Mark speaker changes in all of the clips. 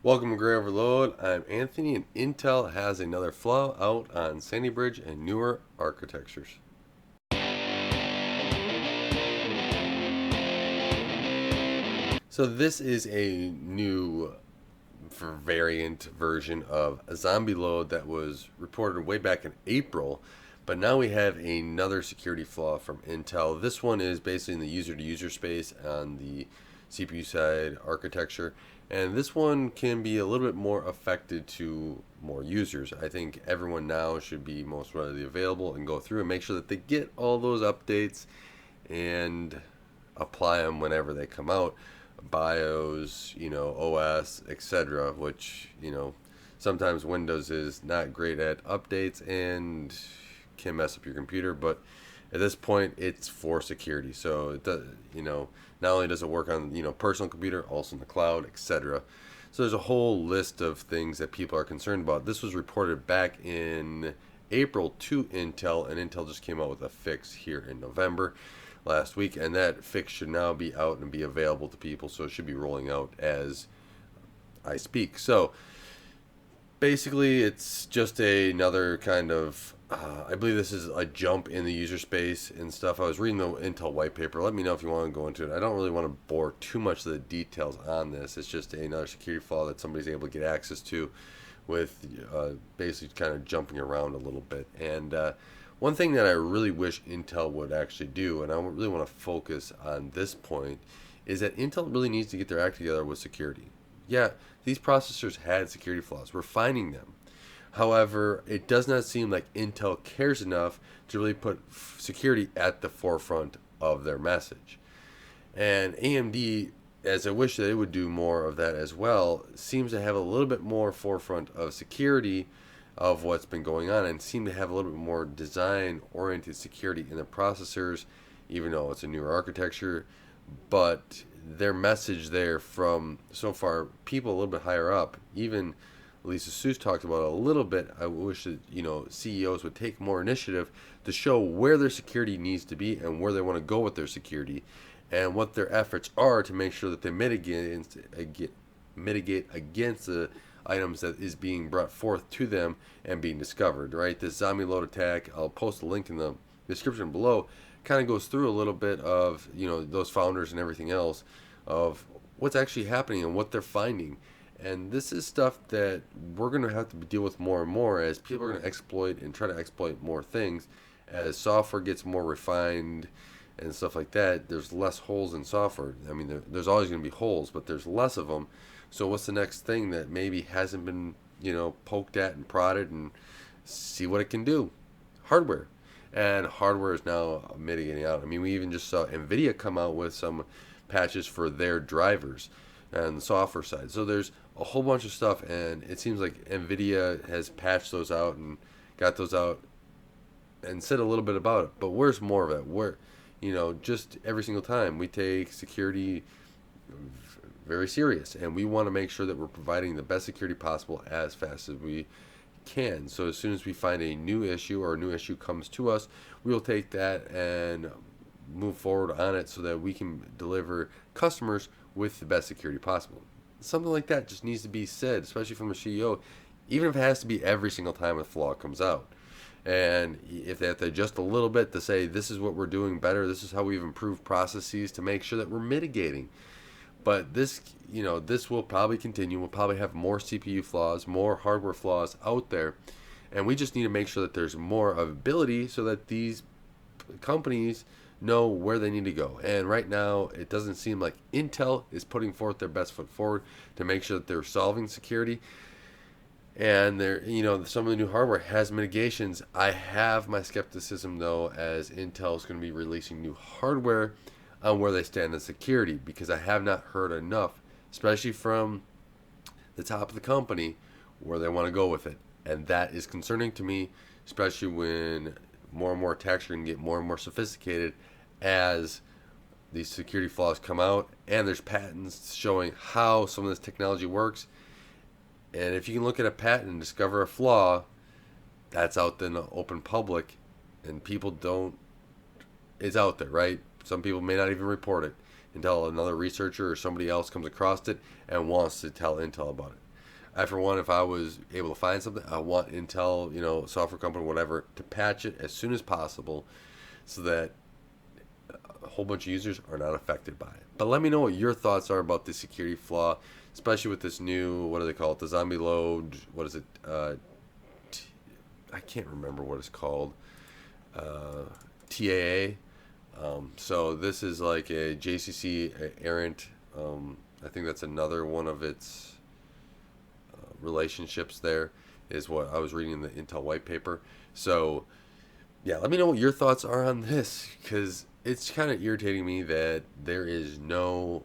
Speaker 1: Welcome to Gray Overload. I'm Anthony, and Intel has another flaw out on Sandy Bridge and newer architectures. So this is a new variant version of a zombie load that was reported way back in April, but now we have another security flaw from Intel. This one is basically in the user-to-user space on the CPU side architecture, and this one can be a little bit more affected to more users. I think everyone now should be most readily available and go through and make sure that they get all those updates and apply them whenever they come out. BIOS, OS, etc., which, sometimes Windows is not great at updates and can mess up your computer, but at this point it's for security. So it does, not only does it work on, personal computer, also in the cloud, etc. So there's a whole list of things that people are concerned about. This was reported back in April to Intel, and Intel just came out with a fix here in November last week, and that fix should now be out and be available to people, so it should be rolling out as I speak. So basically it's just another kind of I believe this is a jump in the user space and stuff. I was reading the Intel white paper. Let me know if you want to go into it. I don't really want to bore too much of the details on this. It's just another security flaw that somebody's able to get access to with basically kind of jumping around a little bit. And one thing that I really wish Intel would actually do, and I really want to focus on this point, is that Intel really needs to get their act together with security. Yeah, these processors had security flaws. We're finding them. However, it does not seem like Intel cares enough to really put security at the forefront of their message. And AMD, as I wish that they would do more of that as well, seems to have a little bit more forefront of security of what's been going on and seem to have a little bit more design oriented security in the processors, even though it's a newer architecture. But their message there from so far people a little bit higher up, even Lisa Seuss talked about it a little bit. I wish that CEOs would take more initiative to show where their security needs to be and where they want to go with their security, and what their efforts are to make sure that they mitigate against the items that is being brought forth to them and being discovered. Right, this zombie load attack. I'll post a link in the description below. Kind of goes through a little bit of those founders and everything else of what's actually happening and what they're finding. And this is stuff that we're going to have to deal with more and more as people are going to exploit and try to exploit more things. As software gets more refined and stuff like that, there's less holes in software. I mean, there's always going to be holes, but there's less of them. So what's the next thing that maybe hasn't been, poked at and prodded and see what it can do? Hardware. And hardware is now mitigating out. I mean, we even just saw NVIDIA come out with some patches for their drivers and the software side. So there's a whole bunch of stuff, and it seems like NVIDIA has patched those out and got those out and said a little bit about it. But where's more of it? Where, just every single time we take security very serious, and we want to make sure that we're providing the best security possible as fast as we can. So as soon as we find a new issue or a new issue comes to us, we will take that and move forward on it so that we can deliver customers with the best security possible. Something like that just needs to be said, especially from the CEO, even if it has to be every single time a flaw comes out. And if they have to adjust a little bit to say, this is what we're doing better, this is how we've improved processes to make sure that we're mitigating. But this will probably continue. We'll probably have more CPU flaws, more hardware flaws out there. And we just need to make sure that there's more ability so that these companies know where they need to go. And right now, it doesn't seem like Intel is putting forth their best foot forward to make sure that they're solving security. And they're, some of the new hardware has mitigations. I have my skepticism though, as Intel is going to be releasing new hardware on where they stand in security, because I have not heard enough, especially from the top of the company, where they want to go with it. And that is concerning to me, especially when more and more attacks are going to get more and more sophisticated as these security flaws come out, and there's patents showing how some of this technology works. And if you can look at a patent and discover a flaw, that's out in the open public, and people don't, it's out there, right? Some people may not even report it until another researcher or somebody else comes across it and wants to tell Intel about it. I, for one, if I was able to find something, I want Intel, software company, whatever, to patch it as soon as possible so that a whole bunch of users are not affected by it. But let me know what your thoughts are about the security flaw, especially with this new, what do they call it, the zombie load, what is it, I can't remember what it's called, TAA. So this is like a JCC errant. I think that's another one of its relationships there, is what I was reading in the Intel white paper. So yeah, let me know what your thoughts are on this, because it's kind of irritating me that there is no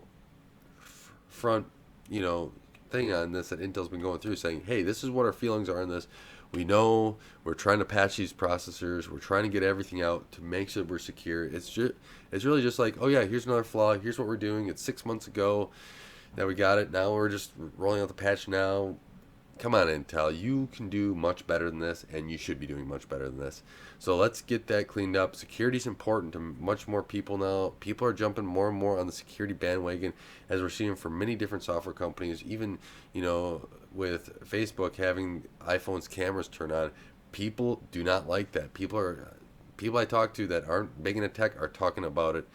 Speaker 1: front, thing on this that Intel's been going through saying, hey, this is what our feelings are on this. We know we're trying to patch these processors. We're trying to get everything out to make sure we're secure. It's really just like, oh yeah, here's another flaw. Here's what we're doing. It's 6 months ago that we got it. Now we're just rolling out the patch now. Come on, Intel. You can do much better than this, and you should be doing much better than this. So let's get that cleaned up. Security is important to much more people now. People are jumping more and more on the security bandwagon, as we're seeing from many different software companies. Even, with Facebook having iPhone's cameras turn on, people do not like that. People I talk to that aren't big into tech are talking about it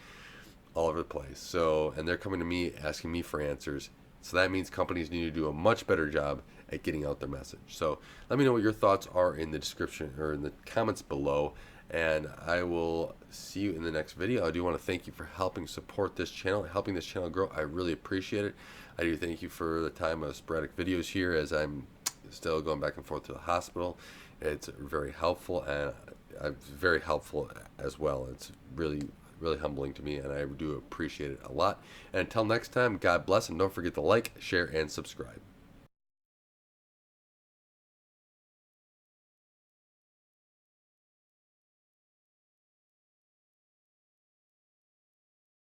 Speaker 1: all over the place. So, and they're coming to me asking me for answers. So that means companies need to do a much better job at getting out their message. So let me know what your thoughts are in the description or in the comments below, and I will see you in the next video. I do want to thank you for helping support this channel, helping this channel grow. I really appreciate it. I do thank you for the time of sporadic videos here, as I'm still going back and forth to the hospital. It's very helpful, and very helpful as well. It's really humbling to me, and I do appreciate it a lot. And until next time, God bless, and don't forget to like, share, and subscribe.